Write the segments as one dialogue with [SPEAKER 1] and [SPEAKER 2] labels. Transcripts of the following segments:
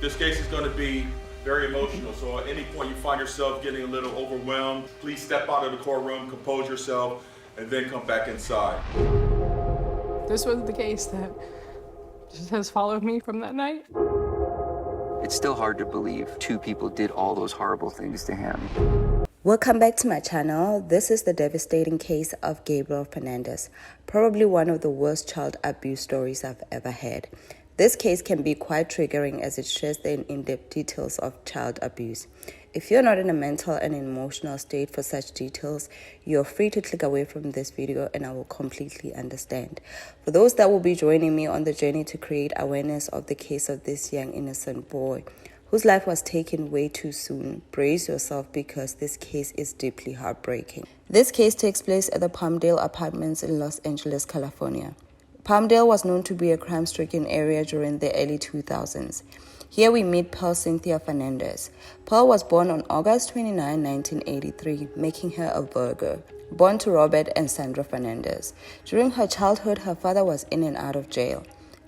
[SPEAKER 1] This case is going to be very emotional, so at any point you find yourself getting a little overwhelmed, please step out of the courtroom, compose yourself, and then come back inside.
[SPEAKER 2] This was the case that just has followed me from that night.
[SPEAKER 3] It's still hard to believe two people did all those horrible things to him.
[SPEAKER 4] Welcome back to my channel. This is the devastating case of Gabriel Fernandez, probably one of the worst child abuse stories I've ever had. This case can be quite triggering as it shares the in-depth details of child abuse. If you're not in a mental and emotional state for such details, you're free to click away from this video and I will completely understand. For those that will be joining me on the journey to create awareness of the case of this young innocent boy, whose life was taken way too soon, brace yourself because this case is deeply heartbreaking. This case takes place at the Palmdale Apartments in Los Angeles, California. Palmdale was known to be a crime-stricken area during the early 2000s. Here we meet Pearl Cynthia Fernandez. Pearl was born on August 29, 1983, making her a Virgo, born to Robert and Sandra Fernandez. During her childhood, her father was in and out of jail,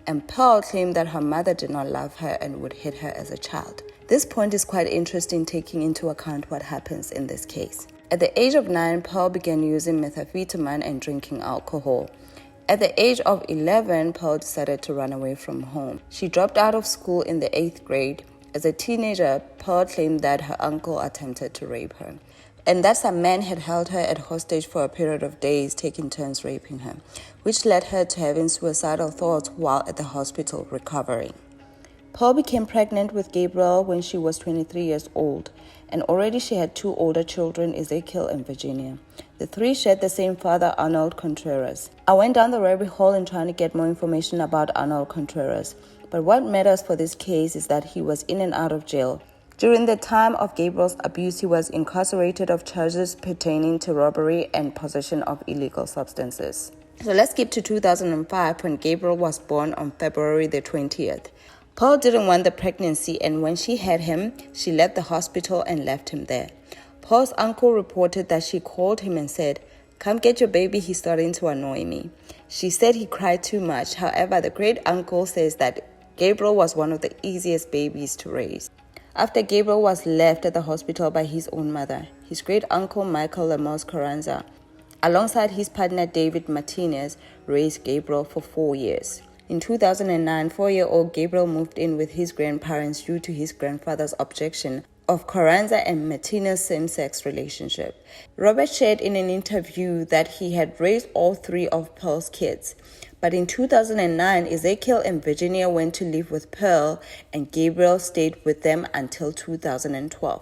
[SPEAKER 4] and Pearl claimed that her mother did not love her and would hit her as a child. This point is quite interesting taking into account what happens in this case. At the age of 9, Pearl began using methamphetamine and drinking alcohol. At the age of 11, Pearl decided to run away from home. She dropped out of school in the 8th grade. As a teenager, Pearl claimed that her uncle attempted to rape her, and that some man had held her at hostage for a period of days, taking turns raping her, which led her to having suicidal thoughts while at the hospital recovering. Pearl became pregnant with Gabriel when she was 23 years old, and already she had 2 older children, Ezekiel and Virginia. The 3 shared the same father, Arnold Contreras. I went down the rabbit hole in trying to get more information about Arnold Contreras, but what matters for this case is that he was in and out of jail. During the time of Gabriel's abuse, he was incarcerated of charges pertaining to robbery and possession of illegal substances. So let's skip to 2005 when Gabriel was born on February the 20th. Pearl didn't want the pregnancy, and when she had him, she left the hospital and left him there. Pearl's uncle reported that she called him and said, "Come get your baby, he's starting to annoy me." She said he cried too much. However, the great uncle says that Gabriel was one of the easiest babies to raise. After Gabriel was left at the hospital by his own mother, his great uncle Michael Lemos Carranza, alongside his partner David Martinez, raised Gabriel for 4 years. In 2009, 4-year-old Gabriel moved in with his grandparents due to his grandfather's objection of Carranza and Martinez's same-sex relationship. Robert shared in an interview that he had raised all 3 of Pearl's kids. But in 2009, Ezekiel and Virginia went to live with Pearl, and Gabriel stayed with them until 2012.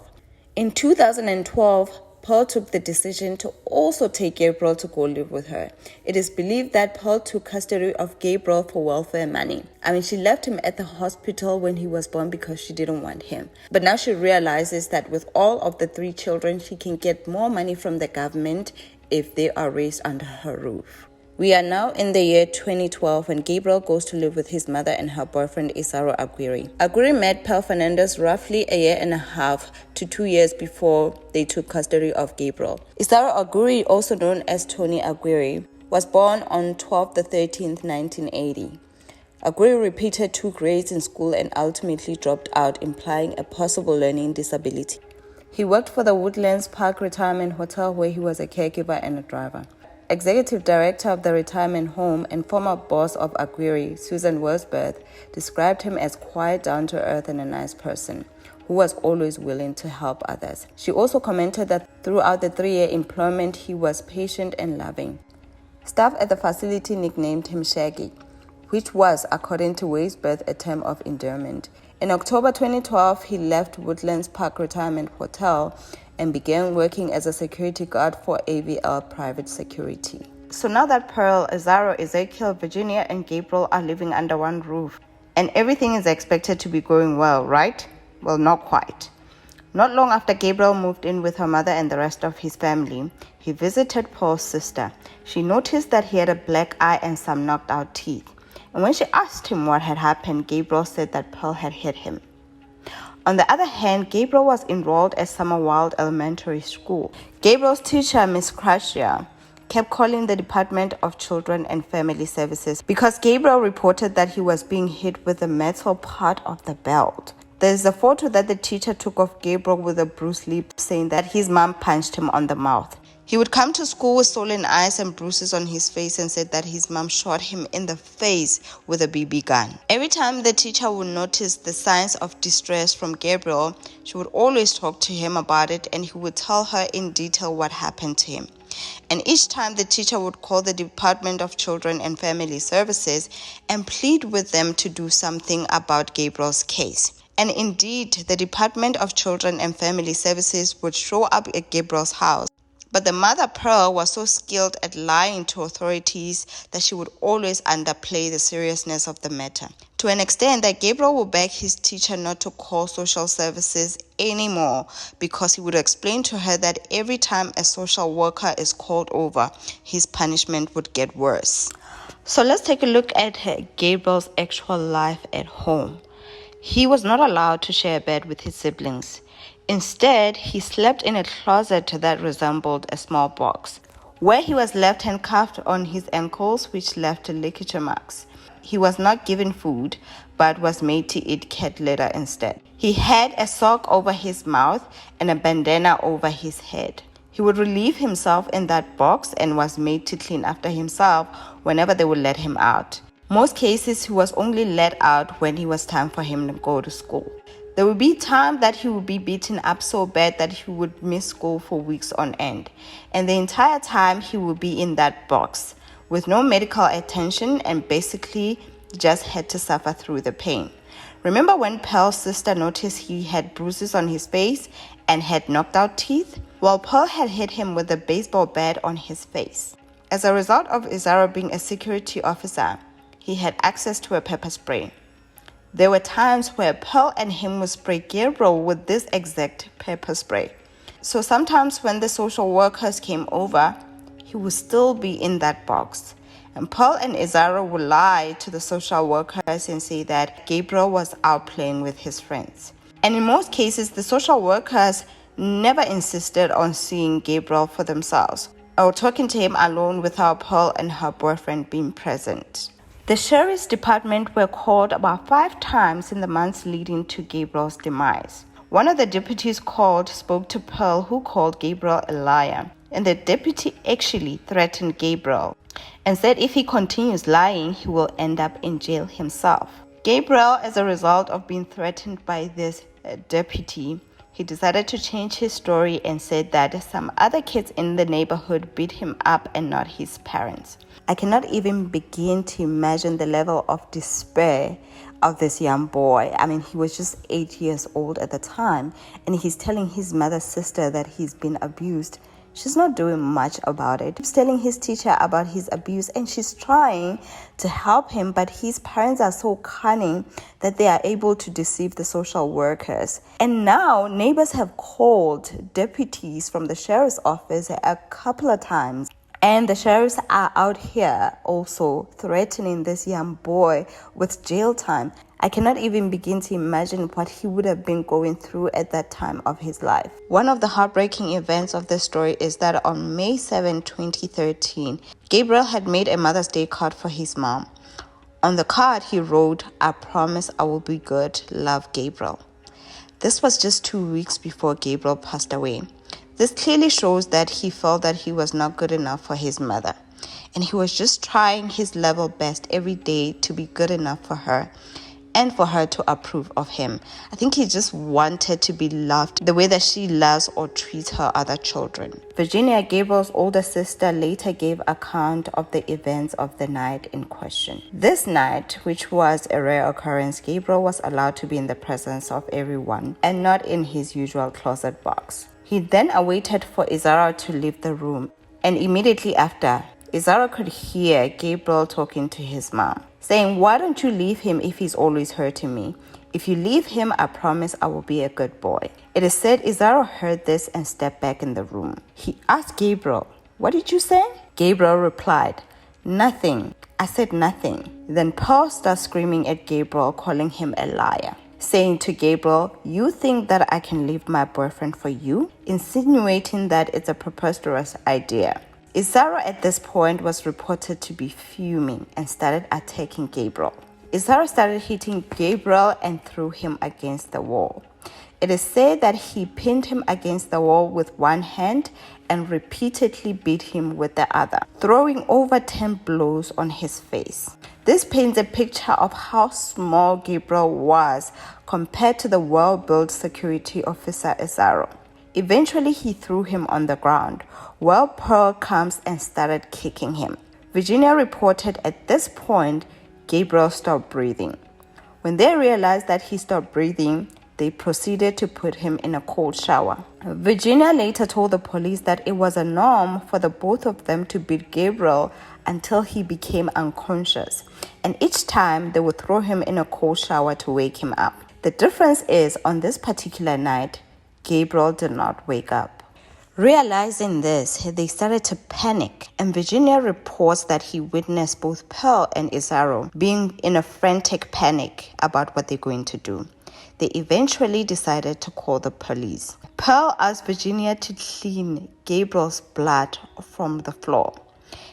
[SPEAKER 4] In 2012, Pearl took the decision to also take Gabriel to go live with her. It is believed that Pearl took custody of Gabriel for welfare money. She left him at the hospital when he was born because she didn't want him. But now she realizes that with all of the 3 children, she can get more money from the government if they are raised under her roof. We are now in the year 2012 when Gabriel goes to live with his mother and her boyfriend Isaro Aguirre. Aguirre met Pearl Fernandez roughly a year and a half to 2 years before they took custody of Gabriel. Isaro Aguirre, also known as Tony Aguirre, was born on 12/13, 1980. Aguirre repeated 2 grades in school and ultimately dropped out, implying a possible learning disability. He worked for the Woodlands Park Retirement Hotel where he was a caregiver and a driver. Executive director of the retirement home and former boss of Aguirre, Susan Worsberth, described him as quiet, down-to-earth and a nice person who was always willing to help others. She also commented that throughout the 3-year employment, he was patient and loving. Staff at the facility nicknamed him Shaggy, which was, according to Worsberth, a term of endearment. In October 2012, he left Woodlands Park Retirement Hotel and began working as a security guard for AVL Private Security. So now that Pearl, Isaro, Ezekiel, Virginia, and Gabriel are living under one roof, and everything is expected to be going well, right? Well, not quite. Not long after Gabriel moved in with her mother and the rest of his family, he visited Pearl's sister. She noticed that he had a black eye and some knocked out teeth. And when she asked him what had happened, Gabriel said that Pearl had hit him. On the other hand, Gabriel was enrolled at Summer Wild Elementary School. Gabriel's teacher, Miss Crashia, kept calling the Department of Children and Family Services because Gabriel reported that he was being hit with the metal part of the belt. There's a photo that the teacher took of Gabriel with a bruised lip, saying that his mom punched him on the mouth. He would come to school with swollen eyes and bruises on his face and said that his mom shot him in the face with a BB gun. Every time the teacher would notice the signs of distress from Gabriel, she would always talk to him about it, and he would tell her in detail what happened to him. And each time the teacher would call the Department of Children and Family Services and plead with them to do something about Gabriel's case. And indeed, the Department of Children and Family Services would show up at Gabriel's house. But the mother, Pearl, was so skilled at lying to authorities that she would always underplay the seriousness of the matter, to an extent that Gabriel would beg his teacher not to call social services anymore, because he would explain to her that every time a social worker is called over, his punishment would get worse. So let's take a look at Gabriel's actual life at home. He was not allowed to share a bed with his siblings. Instead, he slept in a closet that resembled a small box, where he was left handcuffed on his ankles, which left ligature marks. He was not given food, but was made to eat cat litter instead. He had a sock over his mouth and a bandana over his head. He would relieve himself in that box and was made to clean after himself whenever they would let him out. Most cases, he was only let out when it was time for him to go to school. There would be time that he would be beaten up so bad that he would miss school for weeks on end. And the entire time he would be in that box with no medical attention and basically just had to suffer through the pain. Remember when Pearl's sister noticed he had bruises on his face and had knocked out teeth? Well, Pearl had hit him with a baseball bat on his face. As a result of Izara being a security officer, he had access to a pepper spray. There were times where Pearl and him would spray Gabriel with this exact pepper spray. So sometimes when the social workers came over, he would still be in that box. And Pearl and Izara would lie to the social workers and say that Gabriel was out playing with his friends. And in most cases, the social workers never insisted on seeing Gabriel for themselves or talking to him alone without Pearl and her boyfriend being present. The sheriff's department were called about 5 times in the months leading to Gabriel's demise. One of the deputies called spoke to Pearl, who called Gabriel a liar, and the deputy actually threatened Gabriel and said if he continues lying, he will end up in jail himself. Gabriel, as a result of being threatened by this deputy, he decided to change his story and said that some other kids in the neighborhood beat him up and not his parents. I cannot even begin to imagine the level of despair of this young boy. I mean, he was just 8 years old at the time, and he's telling his mother's sister that he's been abused. She's not doing much about it. He's telling his teacher about his abuse, and she's trying to help him, but his parents are so cunning that they are able to deceive the social workers. And now neighbors have called deputies from the sheriff's office a couple of times. And the sheriffs are out here also threatening this young boy with jail time. I cannot even begin to imagine what he would have been going through at that time of his life. One of the heartbreaking events of this story is that on May 7, 2013, Gabriel had made a Mother's Day card for his mom. On the card, he wrote, "I promise I will be good, love, Gabriel." This was just 2 weeks before Gabriel passed away. This clearly shows that he felt that he was not good enough for his mother, and he was just trying his level best every day to be good enough for her and for her to approve of him. I think he just wanted to be loved the way that she loves or treats her other children. Virginia, Gabriel's older sister, later gave account of the events of the night in question. This night, which was a rare occurrence, Gabriel was allowed to be in the presence of everyone and not in his usual closet box. He then awaited for Izara to leave the room, and immediately after, Izara could hear Gabriel talking to his mom, saying, "Why don't you leave him if he's always hurting me? If you leave him, I promise I will be a good boy." It is said Izara heard this and stepped back in the room. He asked Gabriel, "What did you say?" Gabriel replied, "Nothing. I said nothing." Then Pearl started screaming at Gabriel, calling him a liar, saying to Gabriel, "You think that I can leave my boyfriend for you?" Insinuating that it's a preposterous idea. Izara at this point was reported to be fuming and started attacking Gabriel. Isaro started hitting Gabriel and threw him against the wall. It is said that he pinned him against the wall with one hand and repeatedly beat him with the other, throwing over 10 blows on his face. This paints a picture of how small Gabriel was compared to the well-built security officer Isaro. Eventually, he threw him on the ground, while Pearl comes and started kicking him. Virginia reported at this point, Gabriel stopped breathing. When they realized that he stopped breathing, they proceeded to put him in a cold shower. Virginia later told the police that it was a norm for the both of them to beat Gabriel until he became unconscious, and each time they would throw him in a cold shower to wake him up. The difference is, on this particular night, Gabriel did not wake up. Realizing this, they started to panic, and Virginia reports that he witnessed both Pearl and Isaro being in a frantic panic about what they're going to do. They eventually decided to call the police. Pearl asked Virginia to clean Gabriel's blood from the floor.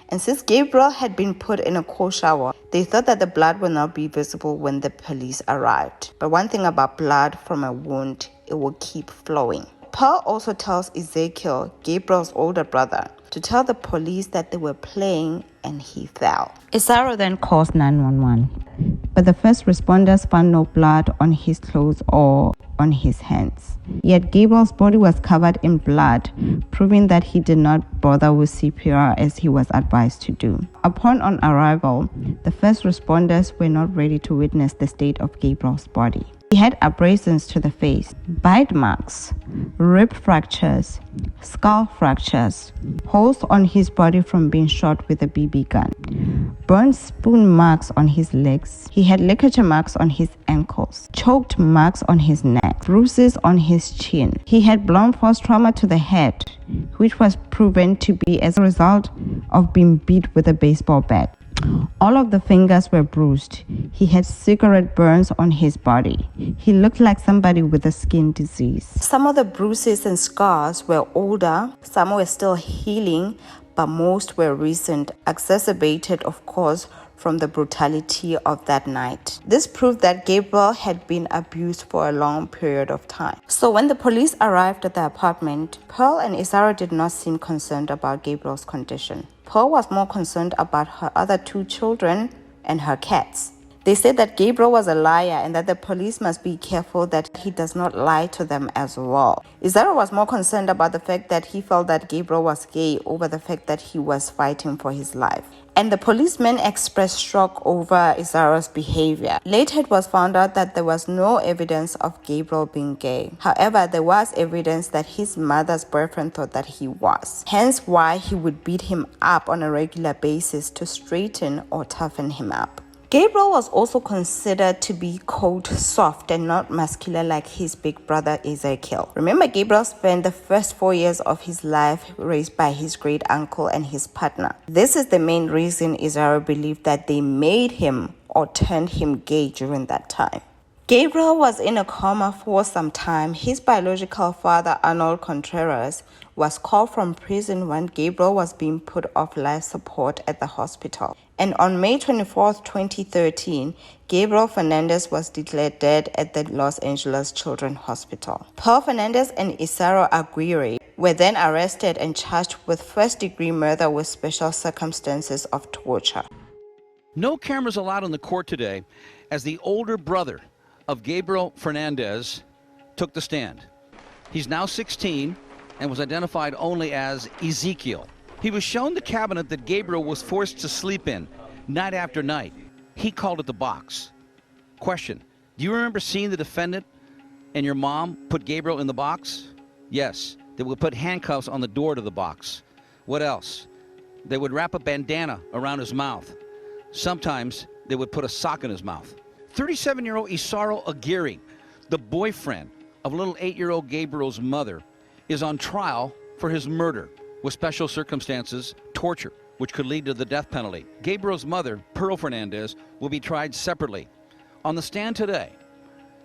[SPEAKER 4] And since Gabriel had been put in a cold shower, they thought that the blood would not be visible when the police arrived. But one thing about blood from a wound, it will keep flowing. Pearl also tells Ezekiel, Gabriel's older brother, to tell the police that they were playing and he fell. Isaro then calls 911, but the first responders found no blood on his clothes or on his hands. Yet Gabriel's body was covered in blood, proving that he did not bother with CPR as he was advised to do. Upon on arrival, the first responders were not ready to witness the state of Gabriel's body. He had abrasions to the face, bite marks, rib fractures, skull fractures, holes on his body from being shot with a BB gun, burnt spoon marks on his legs. He had ligature marks on his ankles, choked marks on his neck, bruises on his chin. He had blunt force trauma to the head, which was proven to be as a result of being beat with a baseball bat. All of the fingers were bruised. He had cigarette burns on his body. He looked like somebody with a skin disease. Some of the bruises and scars were older, some were still healing, but most were recent, exacerbated, of course, from the brutality of that night. This proved that Gabriel had been abused for a long period of time. So when the police arrived at the apartment, Pearl and Isaro did not seem concerned about Gabriel's condition. Pearl was more concerned about her other two children and her cats. They said that Gabriel was a liar and that the police must be careful that he does not lie to them as well. Isaro was more concerned about the fact that he felt that Gabriel was gay over the fact that he was fighting for his life. And the policemen expressed shock over Isaro's behavior. Later it was found out that there was no evidence of Gabriel being gay. However, there was evidence that his mother's boyfriend thought that he was. Hence why he would beat him up on a regular basis to straighten or toughen him up. Gabriel was also considered to be cold, soft, and not muscular like his big brother Ezekiel. Remember, Gabriel spent the first 4 years of his life raised by his great uncle and his partner. This is the main reason Isaro believed that they made him or turned him gay during that time. Gabriel was in a coma for some time. His biological father, Arnold Contreras, was called from prison when Gabriel was being put off life support at the hospital. And on May 24, 2013, Gabriel Fernandez was declared dead at the Los Angeles Children's Hospital. Pearl Fernandez and Isaro Aguirre were then arrested and charged with first-degree murder with special circumstances of torture.
[SPEAKER 5] No cameras allowed in the court today as the older brother of Gabriel Fernandez took the stand. He's now 16 and was identified only as Ezekiel. He was shown the cabinet that Gabriel was forced to sleep in night after night. He called it the box. Question, do you remember seeing the defendant and your mom put Gabriel in the box? Yes, they would put handcuffs on the door to the box. What else? They would wrap a bandana around his mouth. Sometimes they would put a sock in his mouth. 37-year-old Isaro Aguirre, the boyfriend of little 8-year-old Gabriel's mother, is on trial for his murder with special circumstances, torture, which could lead to the death penalty. Gabriel's mother, Pearl Fernandez, will be tried separately. On the stand today,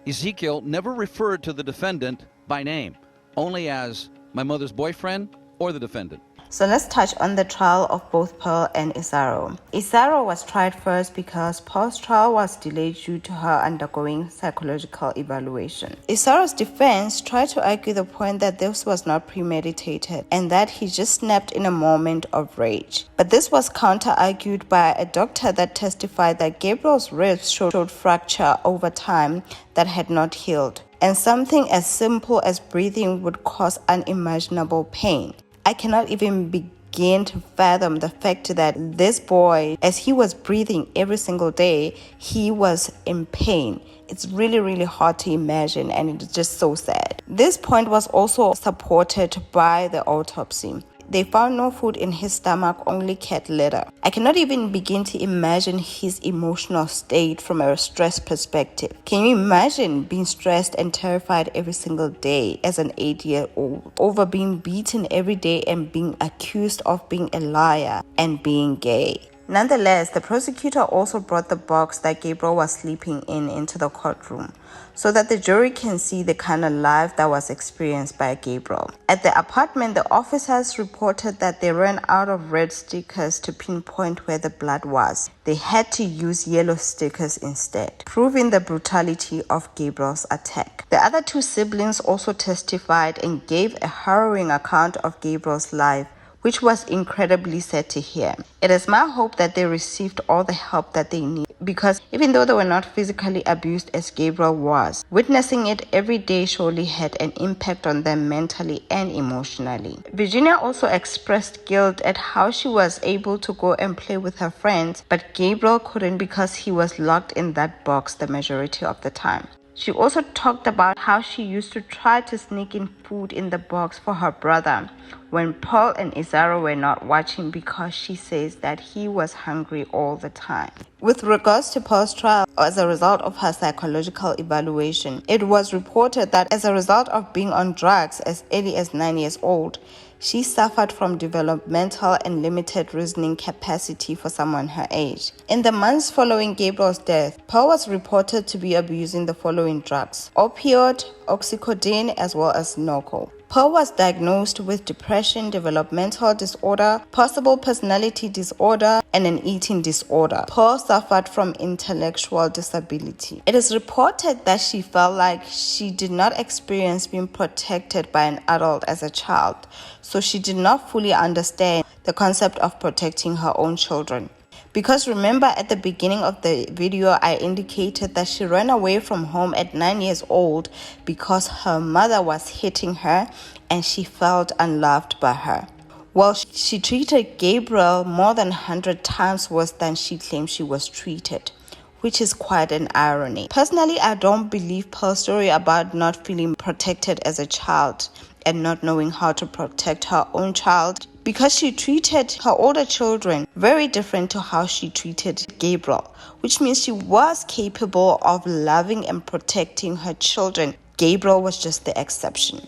[SPEAKER 5] Ezekiel never referred to the defendant by name, only as my mother's boyfriend or the defendant.
[SPEAKER 4] So let's touch on the trial of both Pearl and Isaro. Isaro was tried first because Pearl's trial was delayed due to her undergoing psychological evaluation. Isaro's defense tried to argue the point that this was not premeditated and that he just snapped in a moment of rage. But this was counter-argued by a doctor that testified that Gabriel's ribs showed fracture over time that had not healed, and something as simple as breathing would cause unimaginable pain. I cannot even begin to fathom the fact that this boy, as he was breathing every single day, he was in pain. It's really, really hard to imagine, and it's just so sad. This point was also supported by the autopsy. They found no food in his stomach, only cat litter. I cannot even begin to imagine his emotional state from a stress perspective. Can you imagine being stressed and terrified every single day as an 8-year-old over being beaten every day and being accused of being a liar and being gay? Nonetheless, the prosecutor also brought the box that Gabriel was sleeping in into the courtroom so that the jury can see the kind of life that was experienced by Gabriel. At the apartment, the officers reported that they ran out of red stickers to pinpoint where the blood was. They had to use yellow stickers instead, proving the brutality of Gabriel's attack. The other two siblings also testified and gave a harrowing account of Gabriel's life, which was incredibly sad to hear. It is my hope that they received all the help that they need, because even though they were not physically abused as Gabriel was, witnessing it every day surely had an impact on them mentally and emotionally. Virginia also expressed guilt at how she was able to go and play with her friends, but Gabriel couldn't because he was locked in that box the majority of the time. She also talked about how she used to try to sneak in food in the box for her brother when Paul and Isaro were not watching, because she says that he was hungry all the time. With regards to Paul's trial, as a result of her psychological evaluation, it was reported that as a result of being on drugs as early as 9 years old, she suffered from developmental and limited reasoning capacity for someone her age. In the months following Gabriel's death, Pearl was reported to be abusing the following drugs: opioid, oxycodone, as well as Norco. Pearl was diagnosed with depression, developmental disorder, possible personality disorder, and an eating disorder. Pearl suffered from intellectual disability. It is reported that she felt like she did not experience being protected by an adult as a child, so she did not fully understand the concept of protecting her own children. Because remember, at the beginning of the video, I indicated that she ran away from home at 9 years old because her mother was hitting her and she felt unloved by her. Well, she treated Gabriel more than 100 times worse than she claimed she was treated, which is quite an irony. Personally, I don't believe Pearl's story about not feeling protected as a child and not knowing how to protect her own child, because she treated her older children very different to how she treated Gabriel, which means she was capable of loving and protecting her children. Gabriel was just the exception.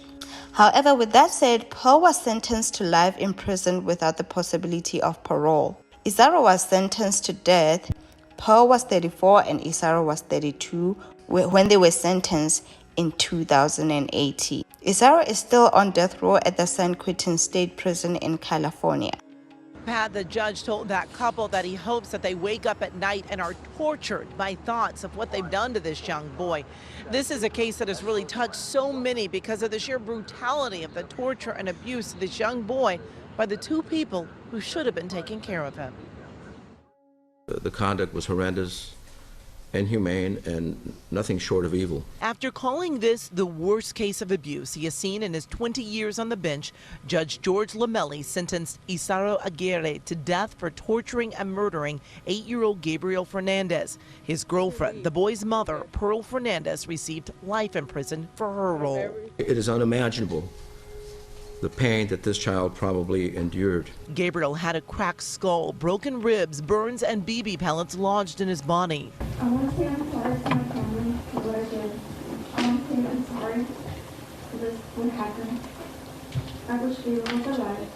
[SPEAKER 4] However, with that said, Pearl was sentenced to life in prison without the possibility of parole. Isaro was sentenced to death. Pearl was 34 and Isaro was 32 when they were sentenced in 2018. Isaro is still on death row at the San Quentin State Prison in California.
[SPEAKER 6] Pat, the judge told that couple that he hopes that they wake up at night and are tortured by thoughts of what they've done to this young boy. This is a case that has really touched so many because of the sheer brutality of the torture and abuse of this young boy by the two people who should have been taking care of him.
[SPEAKER 7] The conduct was horrendous, inhumane, and nothing short of evil.
[SPEAKER 6] After calling this the worst case of abuse he has seen in his 20 years on the bench, Judge George Lamelli sentenced Isaro Aguirre to death for torturing and murdering 8-year-old Gabriel Fernandez. His girlfriend, the boy's mother, Pearl Fernandez, received life in prison for her role.
[SPEAKER 7] It is unimaginable the pain that this child probably endured.
[SPEAKER 6] Gabriel had a cracked skull, broken ribs, burns, and BB pellets lodged in his body.
[SPEAKER 8] I want to say I'm sorry to my family for what I did. I want to say I'm sorry for this, what happened. I wish Gabriel was alive.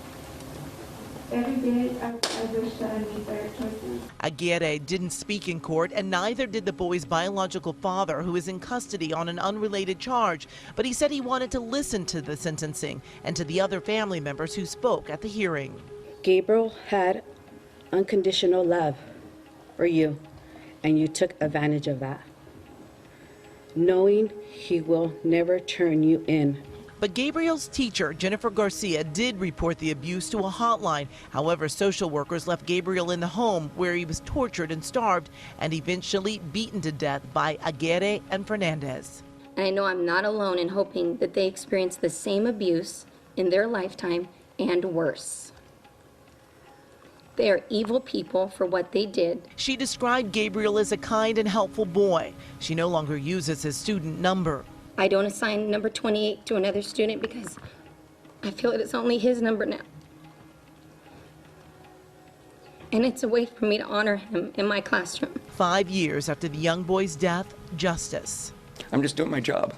[SPEAKER 8] every day I wish that I made better choices.
[SPEAKER 6] Aguirre didn't speak in court, and neither did the boy's biological father, who is in custody on an unrelated charge. But he said he wanted to listen to the sentencing and to the other family members who spoke at the hearing.
[SPEAKER 9] Gabriel had unconditional love for you, and you took advantage of that, knowing he will never turn you in.
[SPEAKER 6] But Gabriel's teacher, Jennifer Garcia, did report the abuse to a hotline. However, social workers left Gabriel in the home where he was tortured and starved and eventually beaten to death by Aguirre and Fernandez.
[SPEAKER 10] And I know I'm not alone in hoping that they experience the same abuse in their lifetime and worse. They are evil people for what they did.
[SPEAKER 6] She described Gabriel as a kind and helpful boy. She no longer uses his student number.
[SPEAKER 10] I don't assign number 28 to another student because I feel that it's only his number now. And it's a way for me to honor him in my classroom.
[SPEAKER 6] 5 years after the young boy's death, justice.
[SPEAKER 3] I'm just doing my job.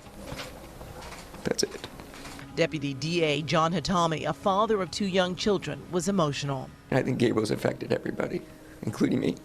[SPEAKER 3] That's it.
[SPEAKER 6] Deputy DA John Hitami, a father of 2 young children, was emotional.
[SPEAKER 3] And I think Gabriel's affected everybody, including me.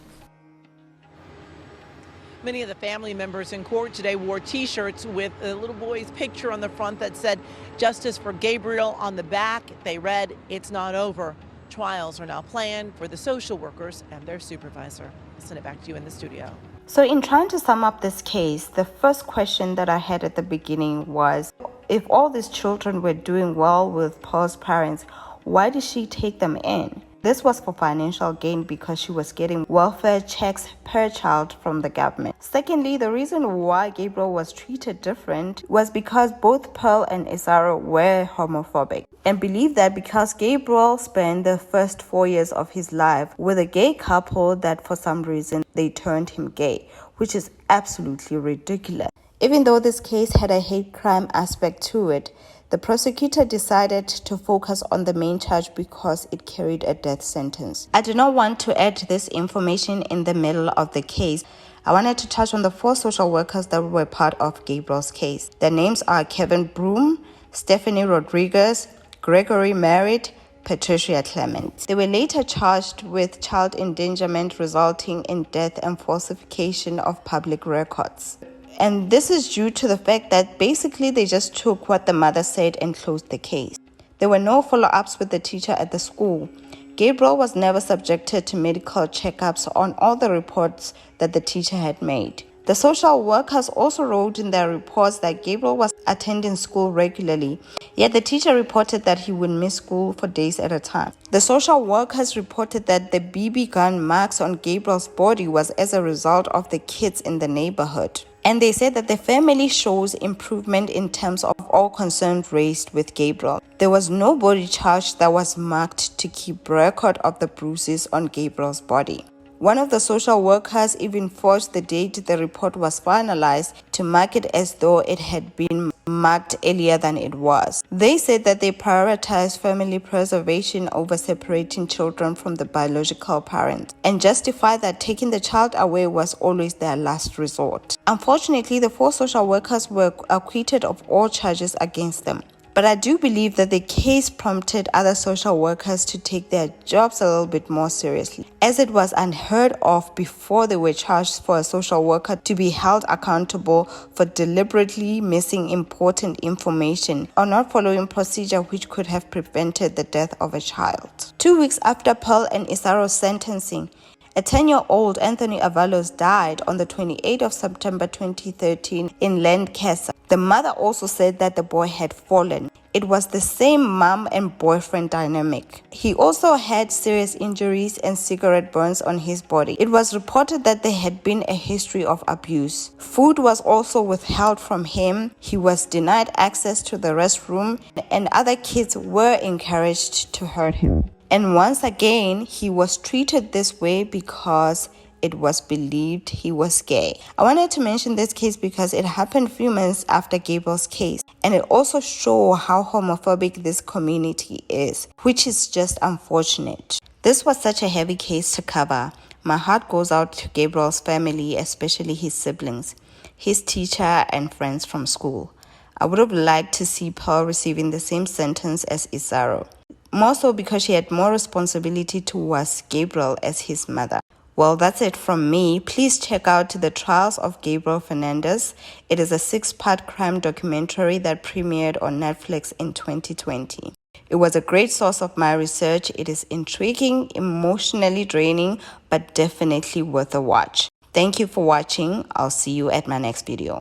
[SPEAKER 6] Many of the family members in court today wore T-shirts with a little boy's picture on the front that said "Justice for Gabriel" on the back. They read, "It's not over." Trials are now planned for the social workers and their supervisor. I'll send it back to you in the studio.
[SPEAKER 4] So in trying to sum up this case, the first question that I had at the beginning was, if all these children were doing well with Paul's parents, why did she take them in? This was for financial gain because she was getting welfare checks per child from the government. Secondly, the reason why Gabriel was treated different was because both Pearl and Isaro were homophobic and believed that because Gabriel spent the first 4 years of his life with a gay couple that for some reason they turned him gay, which is absolutely ridiculous. Even though this case had a hate crime aspect to it, the prosecutor decided to focus on the main charge because it carried a death sentence. I do not want to add this information in the middle of the case. I wanted to touch on the 4 social workers that were part of Gabriel's case. Their names are Kevin Broom, Stephanie Rodriguez, Gregory Merritt, Patricia Clement. They were later charged with child endangerment resulting in death and falsification of public records. And this is due to the fact that basically they just took what the mother said and closed the case. There were no follow-ups with the teacher at the school. Gabriel was never subjected to medical checkups on all the reports that the teacher had made. The social workers also wrote in their reports that Gabriel was attending school regularly, yet the teacher reported that he would miss school for days at a time. The social workers reported that the BB gun marks on Gabriel's body was as a result of the kids in the neighborhood. And they said that the family shows improvement in terms of all concerns raised with Gabriel. There was nobody charged that was marked to keep record of the bruises on Gabriel's body. One of the social workers even forged the date the report was finalized to mark it as though it had been marked earlier than it was. They said that they prioritized family preservation over separating children from the biological parents and justified that taking the child away was always their last resort. Unfortunately, the 4 social workers were acquitted of all charges against them. But I do believe that the case prompted other social workers to take their jobs a little bit more seriously, as it was unheard of before they were charged for a social worker to be held accountable for deliberately missing important information or not following procedure which could have prevented the death of a child. 2 weeks after Pearl and Isaro's sentencing, a 10-year-old Anthony Avalos died on the 28th of September 2013 in Lancaster. The mother also said that the boy had fallen. It was the same mom and boyfriend dynamic. He also had serious injuries and cigarette burns on his body. It was reported that there had been a history of abuse. Food was also withheld from him. He was denied access to the restroom, and other kids were encouraged to hurt him. And once again, he was treated this way because it was believed he was gay. I wanted to mention this case because it happened a few months after Gabriel's case, and it also shows how homophobic this community is, which is just unfortunate. This was such a heavy case to cover. My heart goes out to Gabriel's family, especially his siblings, his teacher, and friends from school. I would have liked to see Pearl receiving the same sentence as Isaro. more so because she had more responsibility towards Gabriel as his mother. Well, that's it from me. Please check out The Trials of Gabriel Fernandez. It is a 6-part crime documentary that premiered on Netflix in 2020. It was a great source of my research. It is intriguing, emotionally draining, but definitely worth a watch. Thank you for watching. I'll see you at my next video.